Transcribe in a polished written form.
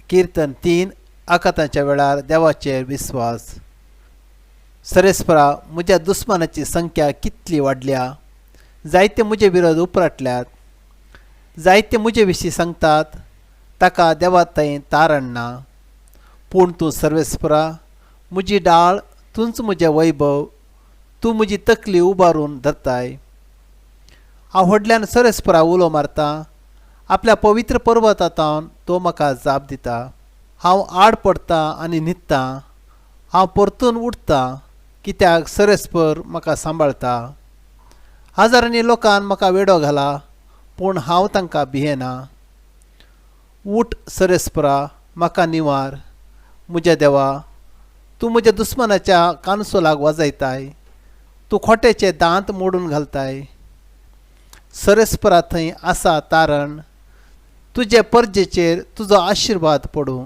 कीर्तन 3 आकाताच्या वेळार देवाचेर विस्वास। सरेस्परा, म्हज्या दुस्मानाची संख्या कितली वाडल्या। जायते म्हजे विरोध उपराटल्यात। जायते म्हजे विशीं सांगतात, ताका देवा थंय तारण ना। पूण तूं सर्वेस्परा, म्हजी डाळ, तूंच म्हजें वैभव, तूं म्हजी तकली उबारून धरताय। हांव व्हडल्यान सरेस्परा उलो मारता, आपल्या पवित्र पर्वतांतावन तो म्हाका जाप दिता। हांव आड पडतां आनी न्हिदतां, हांव परतून उठतां, कित्याक सरेस्पर म्हाका सांबाळटा। हजारांनी लोकान म्हाका वेडो घाला, पूण हांव तांकां भियेना। उठ सरेस्परा, म्हाका निवार। म्हज्या देवा, तूं म्हज्या दुस्मानाच्या कानसोलाक वाजयताय, तूं खोटेचे दांत मोडून घालताय। सरेस्परा थंय आसा तारण, तुजे परजेचेर तुजो आशिर्वाद पडूं।